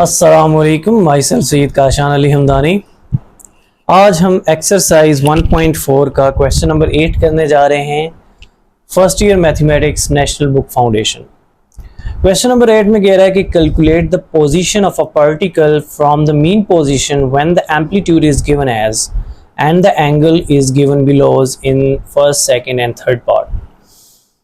अस्सलामुअलैकुम, my self Syed Kashan Ali Hamdani. आज हम एक्सरसाइज 1.4 का क्वेश्चन नंबर 8 करने जा रहे हैं। First year mathematics national book foundation. Question number 8 में कह रहा है कि calculate the position of a particle from the mean position when the amplitude is given as and the angle is given below in first, second and third part.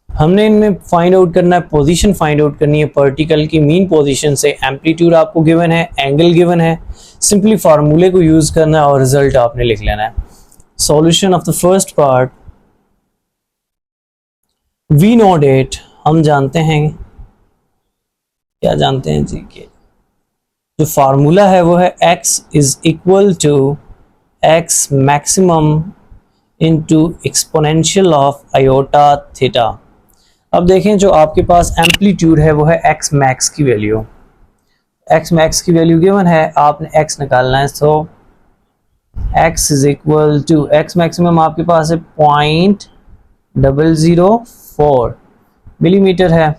हमने इनमें find out करना है, position find out करनी है particle की mean position से। Amplitude आपको given है, एंगल गिवन है, सिंपली फार्मूले को यूज करना है और रिजल्ट आपने लिख लेना है। Solution of the first part, we note it, हम जानते हैं, क्या जानते हैं जी कि जो फार्मूला है वो है x is equal to x maximum into exponential of iota theta. अब देखें, जो आपके पास एम्पलीट्यूड है वो है x मैक्स की वैल्यू। x मैक्स की वैल्यू गिवन है, आपने x निकालना है। So x is equal to x maximum आपके पास है 0.004 मिलीमीटर है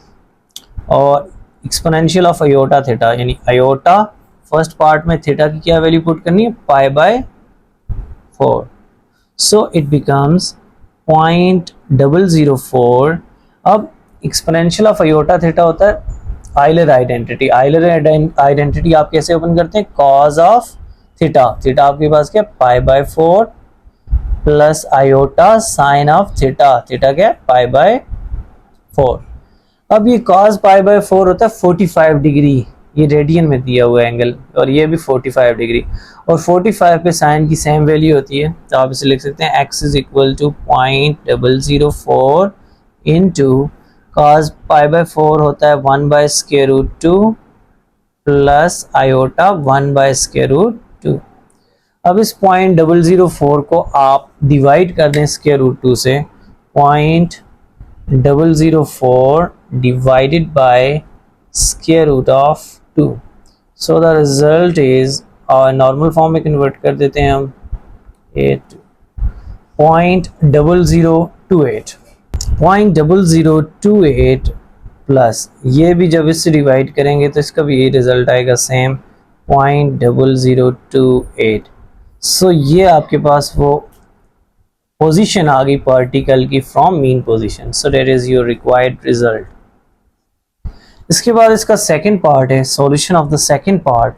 और एक्सपोनेंशियल ऑफ आयोटा थीटा, यानी आयोटा फर्स्ट पार्ट में थीटा की क्या वैल्यू पुट करनी है, π/4। So it becomes 0.004। अब एक्सपोनेंशियल ऑफ आयोटा थीटा होता है आइलर आइडेंटिटी। आइलर आइडेंटिटी आप कैसे ओपन करते हैं, कॉज ऑफ थीटा। थीटा आपके पास क्या, π/4 plus iota sine of theta. Theta क्या है, π/4। अब ये cos π/4 होता है 45 डिग्री, ये रेडियन में दिया हुआ एंगल, और ये भी 45 डिग्री, और 45 पे साइन की सेम वैल्यू होती है। तो आप इसे लिख सकते हैं x is equal to 0.004 into cos π/4 होता है 1/√2 प्लस आयोटा 1/√2। अब इस 0.004 को आप डिवाइड कर दें √2 से, 0.004 divided by √2। So the result is, और नॉर्मल फॉर्म में कन्वर्ट कर देते हैं हम, 0.0028 प्लस ये भी जब इससे डिवाइड करेंगे तो इसका भी ये रिजल्ट आएगा सेम, 0.0028। सो ये आपके पास वो पोजीशन आ गई पार्टिकल की from mean position. So that is your required result. इसके बाद इसका सेकंड पार्ट है, solution of the second part.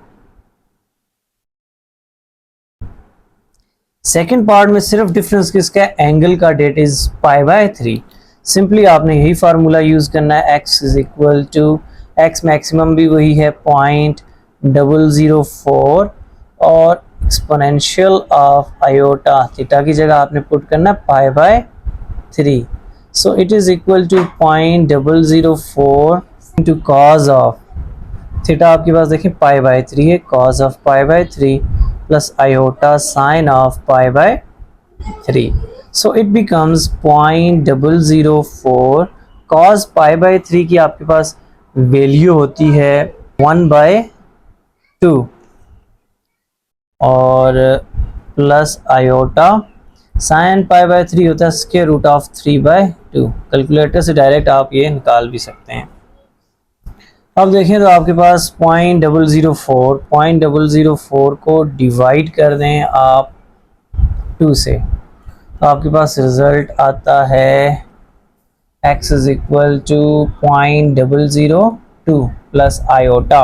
Second part में सिर्फ डिफरेंस किसका है, एंगल का, डेट इज π/3। सिंपली आपने यही फार्मूला यूज करना है, x is equal to x maximum भी वही है 0.004 और एक्सपोनेंशियल ऑफ आयोटा थीटा की जगह आपने पुट करना है π/3। So it is equal to 0.004 into cos of theta, आपके पास देखिए π/3 है, cos of π/3 plus iota sine of π/3। So it becomes 0.004 cos π/3 की आपके पास वैल्यू होती है 1/2 और प्लस आयोटा साइन π/3 होता है √3/2। कैलकुलेटर से डायरेक्ट आप ये निकाल भी सकते हैं। अब देखें तो आपके पास 0.004 को डिवाइड कर दें आप 2 से, तो आपके पास रिजल्ट आता है x is equal to 0.002 plus iota.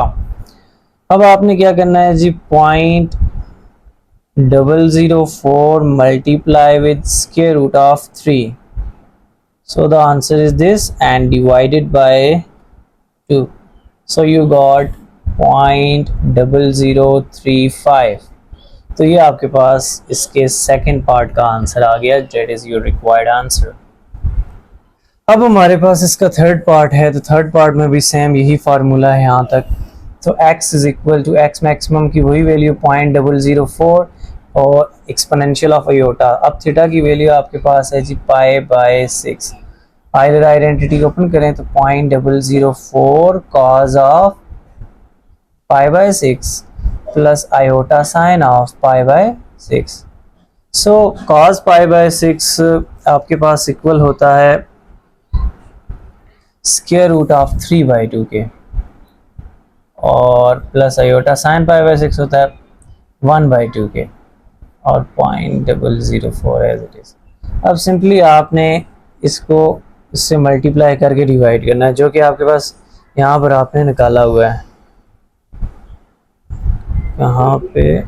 अब आपने क्या करना है जी, 0.004 multiply with √3। So the answer is this and divided by 2। So you got 0.0035। तो ये आपके पास इसके सेकंड पार्ट का आंसर आ गया, that is your required answer. अब हमारे पास इसका थर्ड पार्ट है, तो थर्ड पार्ट में भी सेम यही फार्मूला है यहाँ तक। तो x is equal to x maximum की वही वैल्यू 0.004 और एक्सपोनेंशियल ऑफ आयोटा। अब थीटा की वैल्यू आपके पास है जी π/6। आइलर आइडेंटिटी को ओपन करें तो 0.004 cos of π/6 plus iota sine of π/6। So cos π/6 आपके पास इक्वल होता है स्क्वायर रूट ऑफ 3/2 के, और plus iota sine pi by 6 होता है 1/2 के, और 0.004 एज इट इज। अब सिंपली आपने इसको इससे मल्टीप्लाई करके डिवाइड करना है, जो कि आपके पास यहाँ पर आपने निकाला हुआ है, यहाँ पे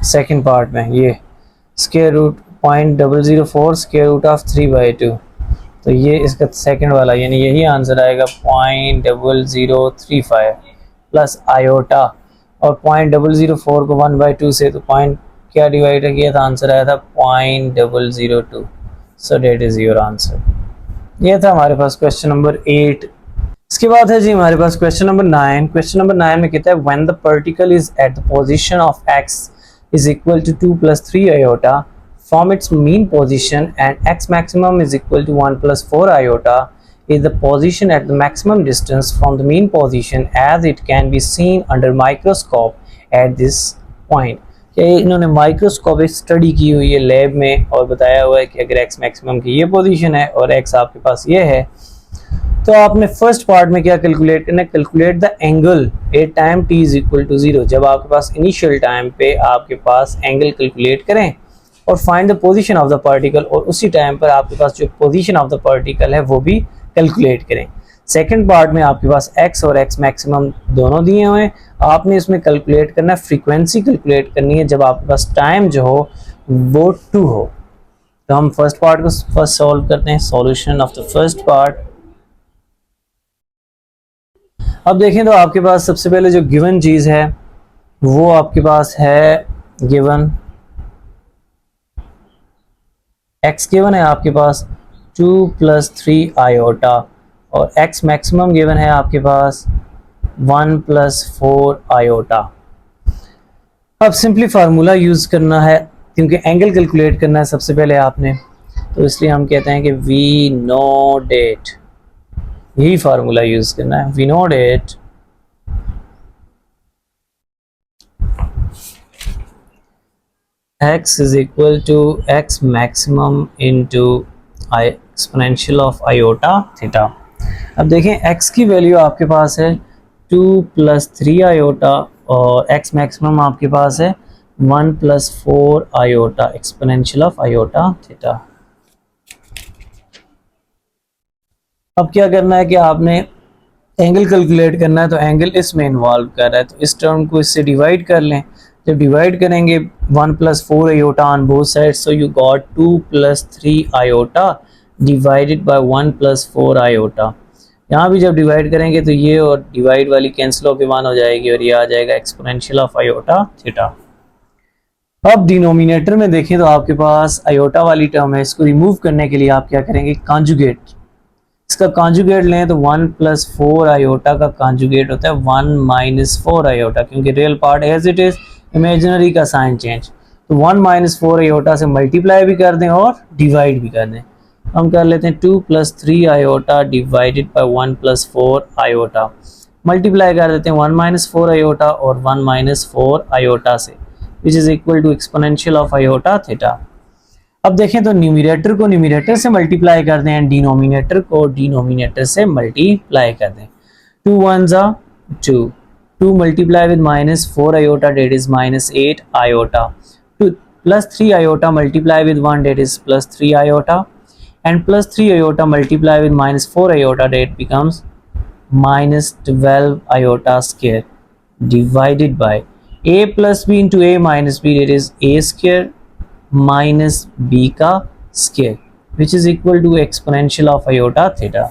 सेकंड पार्ट में ये square root 0.004 square root of 3/2, तो ये इसका सेकंड वाला यानी यही आंसर आएगा 0.0035 प्लस आयोटा, और 0.004 को 1/2 से तो पॉइंट क्या डिवाइड किया था, आंसर आया था 0.002। सो डेट इज योर आंसर। ये था हमारे पास क्वेश्चन नंबर 8। इसके बाद है जी हमारे पास क्वेश्चन नंबर 9। क्वेश्चन नंबर 9 में कहता है when the particle is at the position of x is equal to 2 plus 3 iota from its mean position and x maximum is equal to 1 plus 4 iota is the position at the maximum distance from the mean position as it can be seen under microscope at this point। कि इन्होंने microscopic study की हुई है lab में और बताया हुआ है कि अगर x मैक्सिमम की ये पोजीशन है और x आपके पास ये है, तो आपने फर्स्ट पार्ट में क्या कैलकुलेट करना है, calculate the angle at time t is equal to 0। जब आपके पास इनिशियल टाइम पे आपके पास एंगल कैलकुलेट करें और find the position of the particle, और उसी टाइम पर आपके पास जो पोजीशन ऑफ द पार्टिकल है वो भी कैलकुलेट करें। सेकंड पार्ट में आपके पास x और x मैक्सिमम दोनों दिए हुए हैं, आपने इसमें कैलकुलेट करना है, फ्रीक्वेंसी कैलकुलेट करनी है जब आपके पास टाइम जो हो वो 2 हो। तो हम फर्स्ट पार्ट को फर्स्ट सॉल्व करते हैं। Solution of the first part. अब देखें तो आपके पास सबसे पहले जो गिवन चीज है वो आपके पास है गिवन x गिवन है आपके पास 2 plus 3 आयोटा, और x मैक्सिमम गिवन है आपके पास 1 plus 4 आयोटा। अब सिंपली फार्मूला यूज करना है क्योंकि एंगल कैलकुलेट करना है सबसे पहले आपने, तो इसलिए हम कहते हैं कि वी नो डेट, यही फार्मूला यूज करना है। We know that x is equal to x maximum into exponential of iota theta। अब देखें x की वैल्यू आपके पास है 2 plus 3 आयोटा और x मैक्सिमम आपके पास है 1 plus 4 iota exponential of iota theta. अब क्या करना है कि आपने एंगल कैलकुलेट करना है, तो एंगल इसमें इन्वॉल्व कर रहा है, तो इस टर्म को इससे डिवाइड कर लें। जब डिवाइड करेंगे 1 plus 4 iota on both side, so you got 2 plus 3 iota divided by 1 plus 4 iota. यहाँ भी जब डिवाइड करेंगे तो ये और डिवाइड वाली कैंसिल होकर 1 हो जाएगी और ये आ जाएगा एक्सपोनेंशियल ऑफ आयोटा थीटा। अब डिनोमिनेटर में देखें तो आपके पास आयोटा वाली टर्म है, इसको रिमूव करने के लिए आप क्या करेंगे, कॉन्जुगेट, इसका कॉन्जुगेट लें तो 1 plus 4 आयोटा का कॉन्जुगेट होता है 1 minus 4 आयोटा, क्योंकि real part as it is, imaginary का साइन चेंज, तो 1 minus 4 आयोटा से मल्टीप्लाई भी कर दें और डिवाइड भी कर दें। हम कर लेते हैं 2 plus 3 iota divided by 1 plus 4 iota, multiply कर देते हैं 1 minus 4 आयोटा और 1 minus 4 आयोटा से, which is equal to exponential of iota theta. अब देखें तो न्यूमरेटर को न्यूमरेटर से मल्टीप्लाई कर दें, डिनोमिनेटर को डिनोमिनेटर से मल्टीप्लाई कर दें। 2 1s are 2, 2 multiply with minus 4 iota that is minus 8 iota, 2 plus 3 iota multiply with 1 that is plus 3 iota, and plus 3 iota multiply with minus 4 iota that becomes minus 12 iota square divided by a plus b into a minus b that is a square minus B का square which is equal to exponential of iota theta.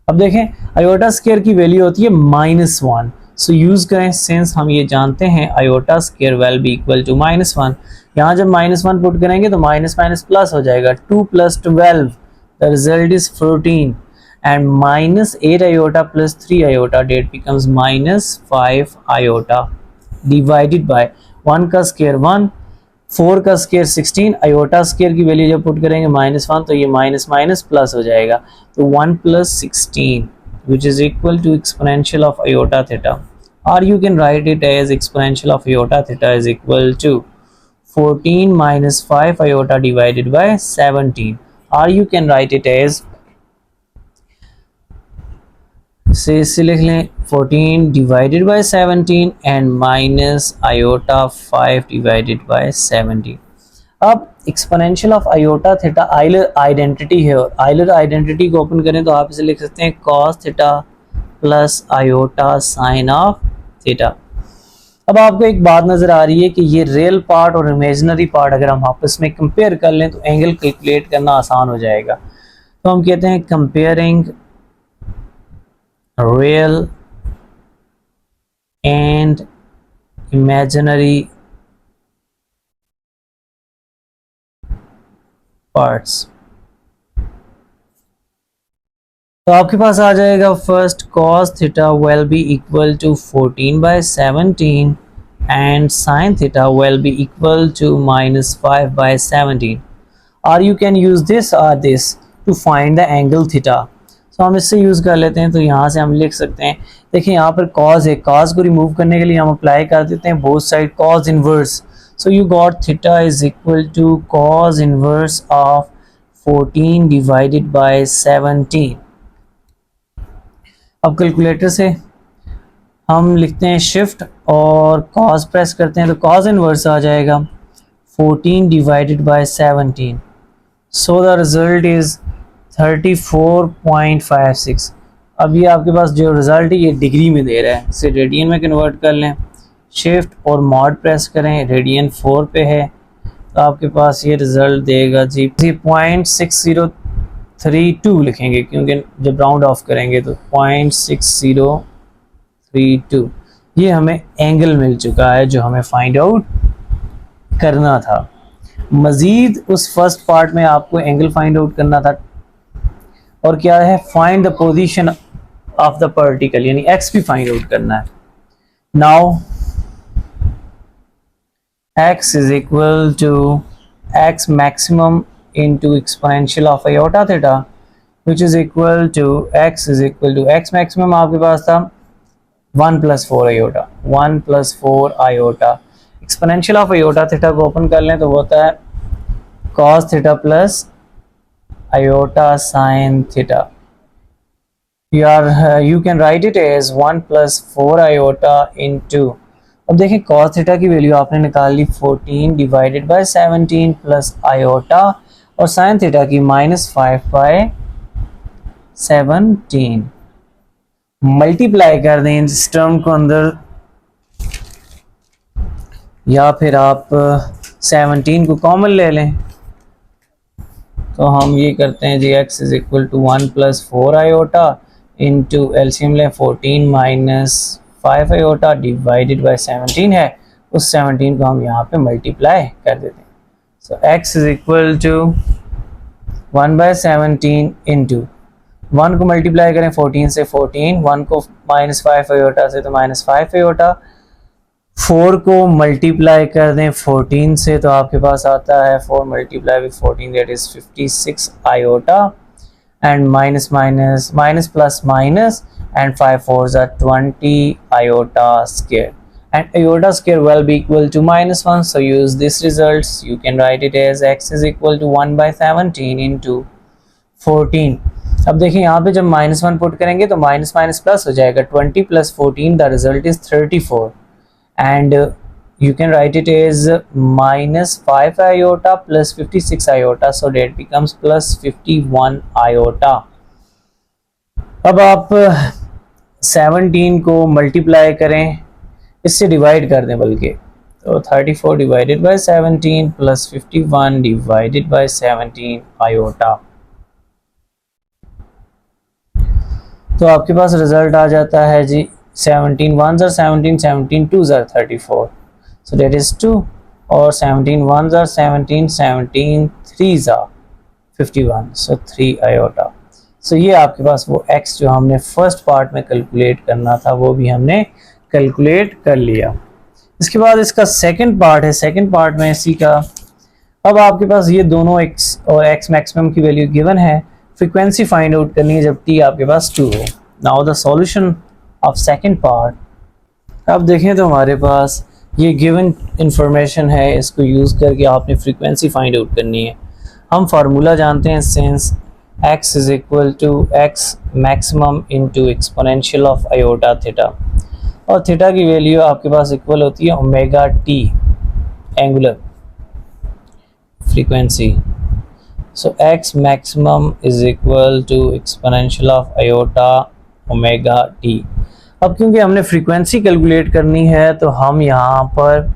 अब देखें iota square की value होती है -1, सो use करें since हम ये जानते हैं iota square will be equal to -1। यहाँ जब -1 पुट करेंगे तो माइनस माइनस प्लस हो जाएगा, 2 plus 12 the result is 14 and -8 iota plus 3 iota that becomes -5 iota divided by 1 का स्केयर 1, 4 का स्केयर 16, आयोटा स्केयर की वैल्यू जब पुट करेंगे -1 तो ये माइनस माइनस प्लस हो जाएगा, तो 1 plus 16 which is equal to exponential of iota theta, or you can write it as exponential of iota theta is equal to 14 minus 5 iota divided by 17, or you can write it as इससे लिख लें 14 divided by 17 and minus iota 5 divided by 17। अब exponential of iota theta Euler identity है, और Euler identity को open करें तो आप इसे लिख सकते हैं cos theta plus iota sine of theta. अब आपको एक बात नजर आ रही है कि ये रियल पार्ट और इमेजिनरी पार्ट अगर हम आपस में कंपेयर कर लें तो एंगल कैलकुलेट करना आसान हो जाएगा। तो हम कहते हैं comparing real and imaginary parts. तो आपके पास आ जाएगा first cos theta will be equal to 14 by 17 and sin theta will be equal to minus 5 by 17, or you can use this or this to find the angle theta। तो हम इससे use कर लेते हैं, तो यहाँ से हम लिख सकते हैं, देखिए यहाँ पर cos है, cos को रिमूव करने के लिए हम अप्लाई कर देते हैं both side cos inverse. So you got theta is equal to cos inverse of 14 divided by 17। अब कैलकुलेटर से हम लिखते हैं शिफ्ट और cos प्रेस करते हैं तो cos इनवर्स आ जाएगा 14 divided by 17। So the result is 34.56। अब ये आपके पास जो रिजल्ट है ये डिग्री में दे रहा है, इसे रेडियन में कन्वर्ट कर लें, शिफ्ट और मॉड प्रेस करें, रेडियन 4 पे है तो आपके पास ये रिजल्ट देगा जी 0.6032 लिखेंगे, क्योंकि जब राउंड ऑफ करेंगे तो 0.6032 ये हमें एंगल मिल चुका है जो हमें फाइंड आउट करना था। मज़ीद उस फर्स्ट पार्ट में आपको एंगल फाइंड आउट करना था, और क्या है, find the position of the particle, यानी एक्स भी फाइंड आउट करना है। Now x is equal to x maximum into exponential of iota theta, which is equal to x is equal to x maximum आपके पास था 1 plus 4 iota, 1 plus 4 iota। exponential of iota theta को open कर लें तो होता है cos theta plus iota sin theta। You can write it as 1 plus 4 iota into, अब देखिए cos थीटा की वैल्यू आपने निकाल ली 14 डिवाइडेड बाय 17 प्लस आयोटा, और sin थीटा की -5 बाय 17। मल्टीप्लाई कर दें इस टर्म को अंदर, या फिर आप 17 को कॉमन ले लें। तो हम ये करते हैं जी x is equal to 1 plus 4 iota into LCM लें 14 माइनस 5 आयोटा डिवाइडेड बाय 17 है, उस 17 को हम यहाँ पे मल्टीप्लाई कर देते हैं। So x is equal to 1 by 17 into 1 को मल्टीप्लाई करें 14 से 14, 1 को -5 आयोटा से तो -5 आयोटा, 4 को मल्टीप्लाई कर दें 14 से तो आपके पास आता है 4 multiply with 14 that is 56 iota, and minus plus minus and 5 4s are 20 iota square, and iota square will be equal to -1, so use this results. You can write it as x is equal to 1 by 17 into 14। अब देखिए यहाँ पे जब -1 put करेंगे तो minus minus plus हो जाएगा, 20 plus 14 the result is 34, and you can write it as -5 iota plus 56 iota, so that becomes plus 51 iota। अब आप 17 को मल्टीप्लाई करें, इससे डिवाइड कर दें बल्कि, तो 34 divided by 17 plus 51 divided by 17 iota, तो आपके पास रिजल्ट आ जाता है जी 17 1s are 17, 17 2s are 34, so that is 2, और 17 1s are 17, 17 3s are 51, so 3 iota। so ये आपके पास वो x जो हमने फर्स्ट पार्ट में कैलकुलेट करना था वो भी हमने कैलकुलेट कर लिया। इसके बाद इसका सेकंड पार्ट है, सेकंड पार्ट में इसी का, अब आपके पास ये दोनों x और x मैक्सिमम की वैल्यू गिवन है, फ्रीक्वेंसी फाइंड आउट करनी है जब t आपके पास 2 हो। Now the solution of second part, अब देखें तो हमारे पास ये गिवन इंफॉर्मेशन है, इसको यूज़ करके आपने फ्रीक्वेंसी फाइंड आउट करनी है। हम फार्मूला जानते हैं since x is equal to x maximum into exponential of iota theta, और थीटा की वैल्यू आपके पास इक्वल होती है omega t angular frequency. So x maximum is equal to exponential of iota omega t. अब क्योंकि हमने फ्रीक्वेंसी कैलकुलेट करनी है तो हम यहाँ पर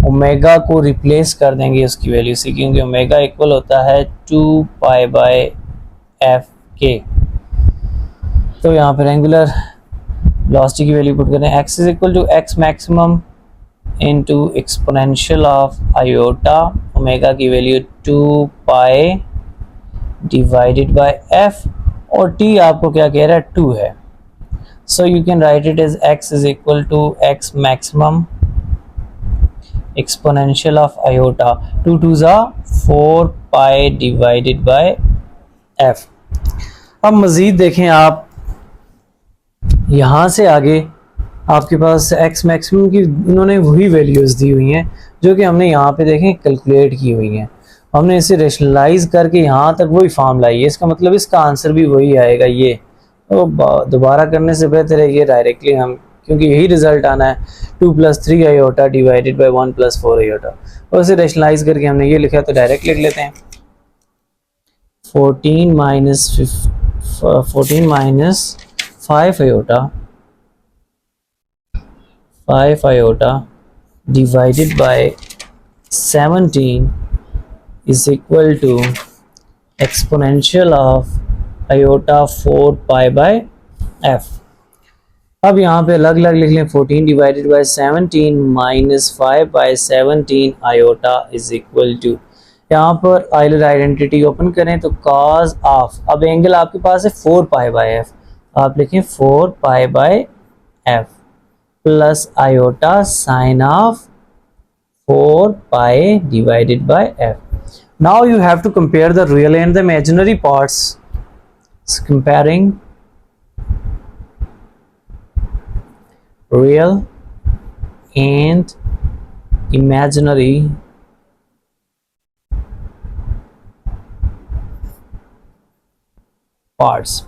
ओमेगा को रिप्लेस कर देंगे उसकी वैल्यू से, क्योंकि ओमेगा इक्वल होता है 2 पाई बाय एफ के। तो यहाँ पर एंगुलर वेलोसिटी की वैल्यू पुट करें, x is equal to x maximum into exponential of iota, omega की value 2 pi divided by f, और t आपको क्या कह रहा है 2 है। So you can write it as x is equal to x maximum exponential of iota 2 2 ज़ा 4 pi divided by f। अब मज़ीद देखें आप, यहाँ से आगे आपके पास x मैक्सिमम की उन्होंने वही वैल्यूज़ दी हुई हैं जो कि हमने यहाँ पे देखें कैलकुलेट की हुई हैं। हमने इसे रेशनलाइज करके यहाँ तक वही फॉर्म लाई है, इसका मतलब इसका आंसर भी वही आएगा। ये तो दोबारा करने से बेहतर है ये डायरेक्टली हम, क्योंकि यही रिजल्ट आना है 2 + 3 आयोटा डिवाइडेड बाय 1 + 4 आयोटा, और इसे रेशनलाइज करके हमने ये लिखा तो डायरेक्ट लिख लेते हैं 14 minus 5 iota divided by 17 is equal to exponential of iota 4 pi by f। अब यहाँ पे अलग अलग लिख लें, 14 divided by 17 minus 5 by 17 iota is equal to, यहाँ पर आइलर आइडेंटिटी ओपन करें तो कॉज ऑफ, अब एंगल आपके पास है 4 पाई बाय f, आप लिखें 4 pi by f plus iota sine of 4 pi divided by f। Now you have to compare the real and the imaginary parts. Comparing real and imaginary parts.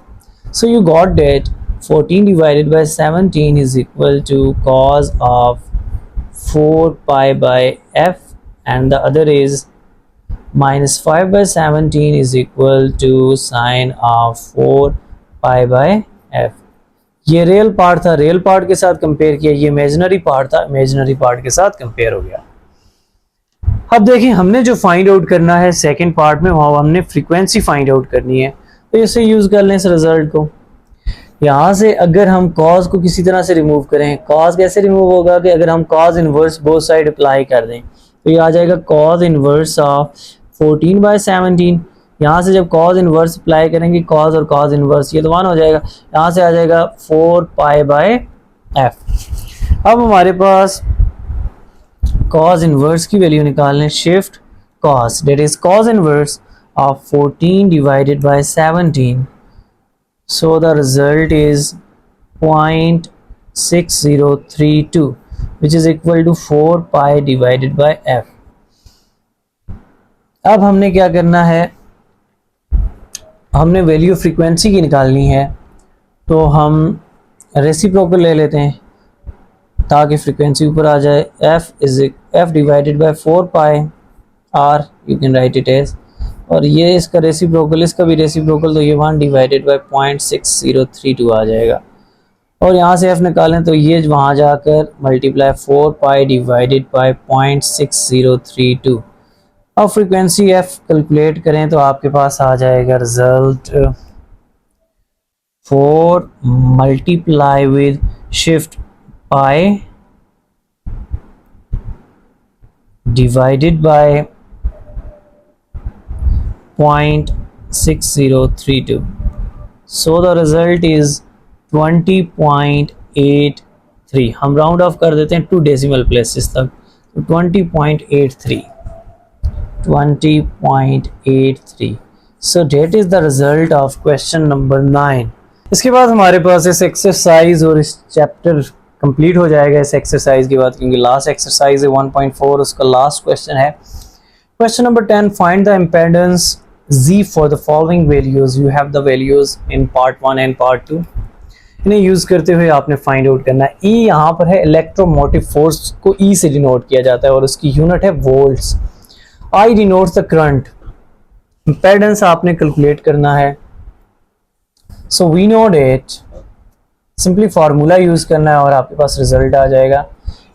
So you got that 14 divided by 17 is equal to cos of 4 pi by f, and the other is minus 5 by 17 is equal to sine of 4 pi by f। ये real part था, real part के साथ compare किया, ये imaginary part था, imaginary part के साथ compare हो गया। अब देखिए हमने जो फाइंड आउट करना है सेकंड पार्ट में, वहाँ हमने फ्रीक्वेंसी फाइंड आउट करनी है, तो इसे यूज़ कर लें इस रिजल्ट को। यहाँ से अगर हम कॉज को किसी तरह से रिमूव करें, कॉज कैसे रिमूव होगा कि अगर हम cause inverse both side apply कर दें तो ये आ जाएगा कॉज इनवर्स ऑफ 14 बाय 17। यहाँ से जब कॉज इनवर्स अप्लाई करेंगे, कॉज और कॉज इनवर्स ये तो 1 हो जाएगा, यहाँ से आ जाएगा 4 पाई बाय f। अब हमारे पास कॉज इनवर्स की वैल्यू निकालने, shift cos that is cos inverse of 14 divided by 17, so the result is 0.6032 which is equal to 4 pi divided by f। अब हमने क्या करना है, हमने वैल्यू फ्रीक्वेंसी की निकालनी है, तो हम रेसिप्रोकल ले लेते हैं ताकि फ्रीक्वेंसी ऊपर आ जाए। f divided by 4 pi r, you can write it as, और ये इसका रेसिप्रोकल, इसका भी रेसिप्रोकल, तो ये 1 डिवाइडेड बाय 0.6032 आ जाएगा। और यहाँ से f निकालें तो ये वहाँ जाकर मल्टीप्लाई 4 पाई डिवाइडेड बाय 0.6032। अब फ्रीक्वेंसी f कैलकुलेट करें तो आपके पास आ जाएगा result 4 multiply with shift pi divided bye 0.6032, so the result is 20.83। हम राउंड ऑफ कर देते हैं 2 डेसिमल प्लेसेस तक, तो 20.83। So that is the result of question number 9। इसके बाद हमारे पास इस एक्सरसाइज और इस चैप्टर कंप्लीट हो जाएगा इस एक्सरसाइज के बाद, क्योंकि लास्ट एक्सरसाइज है 1.4, उसका लास्ट क्वेश्चन है। Question number 10, find the impedance z for the following values, you have the values in part 1 and part 2. इन्हें यूज़ करते हुए आपने फाइंड आउट करना है। E यहाँ पर है इलेक्ट्रोमोटिव फोर्स को E से डिनोट किया जाता है और उसकी यूनिट है volts. I denotes the current. Impedance आपने कैलकुलेट करना है। So we know that, simply formula use करना है और आपके पास रिजल्ट आ जाएगा।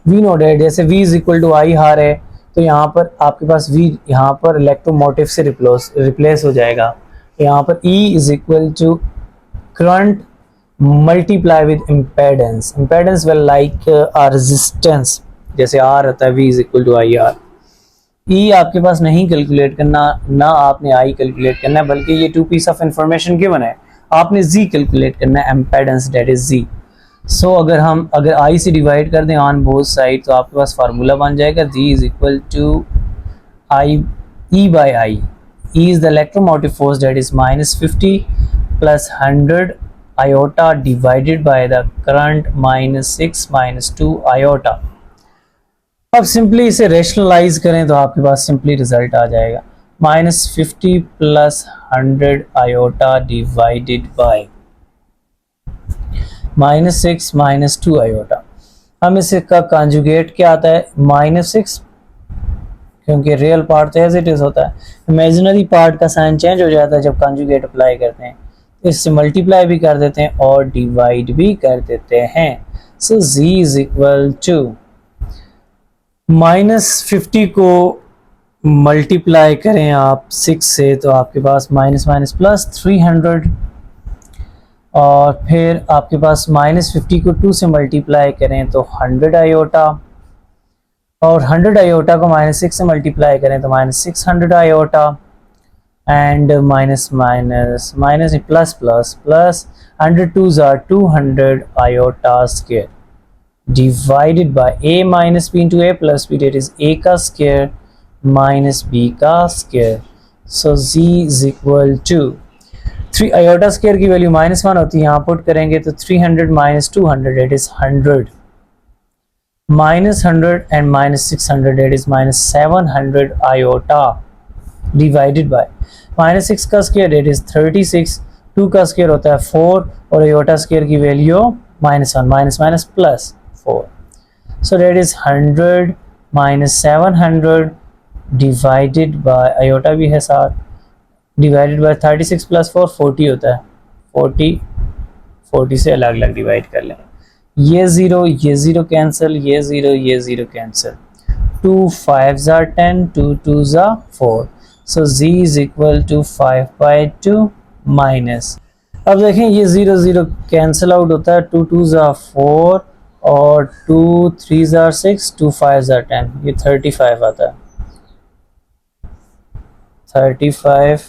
वी नो डेट, जैसे V is equal to I R है तो यहाँ पर आपके पास V यहाँ पर इलेक्ट्रोमोटिव से रिप्लेस हो जाएगा। यहाँ पर E is equal to current multiply with impedance. Impedance well like our resistance, जैसे R होता है V is equal to I R. E आपके पास नहीं कैलकुलेट करना, ना आपने I कैलकुलेट करना है, बल्कि ये two piece of information given है, आपने Z कैलकुलेट करना है, इम्पेडेंस डेट इज Z। सो अगर I से डिवाइड कर दें ऑन बोथ साइड तो आपके पास फार्मूला बन जाएगा Z is equal to I E by I. E is the electromotive force that is -50 plus 100 iota divided by the current -6 -2 iota. अब सिंपली इसे रेशनलाइज करें तो आपके पास सिंपली रिजल्ट आ जाएगा -50 plus 100 iota divided by -6 -2 iota. हम इसका कंजुगेट क्या आता है -6, क्योंकि रियल पार्ट तो एज इट इज होता है, इमेजिनरी पार्ट का साइन चेंज हो जाता है जब कंजुगेट अप्लाई करते हैं। इससे मल्टीप्लाई भी कर देते हैं और डिवाइड भी कर देते हैं। सो z इज इक्वल टू -50 को मल्टीप्लाई करें आप 6 से तो आपके पास माइनस माइनस प्लस 300, और फिर आपके पास -50 को 2 से मल्टीप्लाई करें तो 100 आयोटा, और 100 आयोटा को -6 से मल्टीप्लाई करें तो -600 iota, and minus minus minus plus plus plus 100 2s are 200 iota square divided by a minus b into a plus b, that is a का square minus b का square. So z is equal to 3 iota square की value -1 होती है, यहाँ put करेंगे तो 300 minus 200 that is 100, -100 and -600 that is -700 iota divided by -6 का square that is 36, 2 का स्क्वायर होता है 4 और आयोटा स्क्वायर की value -1 minus minus plus 4, so that is 100 -700 divided by iota भी है साथ, डिवाइडेड बाय 36 प्लस 4 40 होता है, 40 से अलग अलग डिवाइड कर लें। ये ज़ीरो कैंसिल, ये zero cancel, 2 5s are 10, 2 2s are 4, so z is equal to 5/2 minus, अब देखें ये 0 कैंसिल आउट होता है, 2 2s are 4 और 2 3s are 6, 2 5s are 10, ये 35 आता है, 35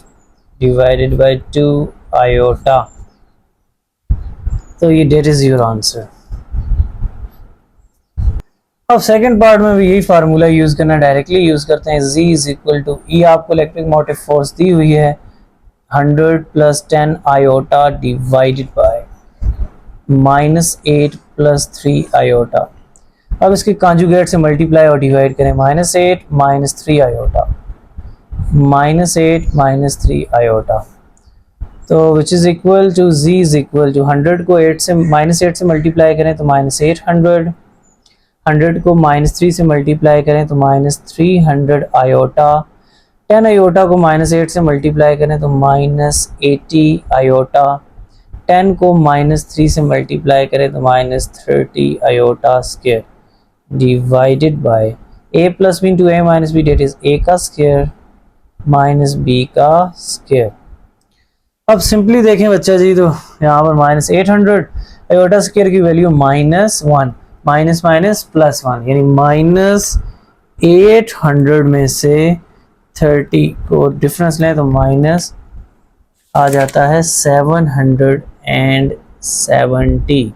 डिवाइडेड बाय 2 आयोटा, तो ये डेट इज योर आंसर। अब सेकंड पार्ट में भी यही फार्मूला यूज करना, डायरेक्टली यूज करते हैं। z इज इक्वल टू ई, आपको इलेक्ट्रिक मोटिव फोर्स दी हुई है 100 plus 10 iota divided bye -8 plus 3 iota. अब इसके कॉन्जुगेट से मल्टीप्लाई और डिवाइड करें, -8 -3 आयोटा, -8 -3 आयोटा, तो which is equal to z is equal to 100 को 8 से मल्टीप्लाई करें तो -800, 100 को -3 से मल्टीप्लाई करें तो -300 आयोटा, 10 आयोटा को -8 से मल्टीप्लाई करें तो -80 आयोटा, 10 को -3 से मल्टीप्लाई करें तो -30 iota square divided by a plus b into a minus b, that is a का स्क्वायर माइनस b का स्क्वायर। अब सिंपली देखें बच्चा जी, तो यहाँ पर -800 आयोटा स्क्वायर की वैल्यू -1, माइनस माइनस प्लस 1, यानी -800 में से 30 को डिफरेंस लें तो माइनस आ जाता है 770।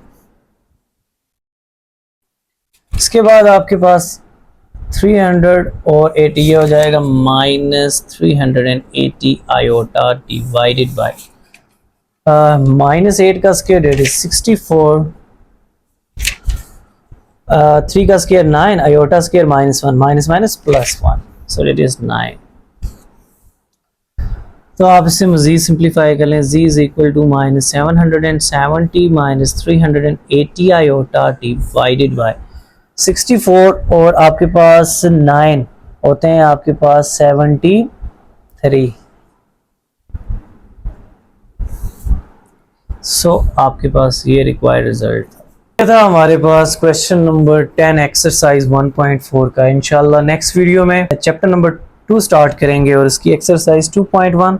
इसके बाद आपके पास 300 और 80, ये हो जाएगा -380 आयोटा डिवाइडेड बाय -8 का स्क्वायर डेट इज 64, 3 का square 9, iota square -1, minus minus plus 1, so it is 9। तो आप इसे मज़ीद सिंप्लीफाई कर लें, z is equal to minus 770 minus 380 iota divided by 64 और आपके पास 9 होते हैं आपके पास 73। सो आपके पास ये रिक्वायर्ड रिजल्ट था हमारे पास क्वेश्चन नंबर 10 एक्सरसाइज 1.4 का। इंशाल्लाह नेक्स्ट वीडियो में चैप्टर नंबर 2 स्टार्ट करेंगे और इसकी एक्सरसाइज 2.1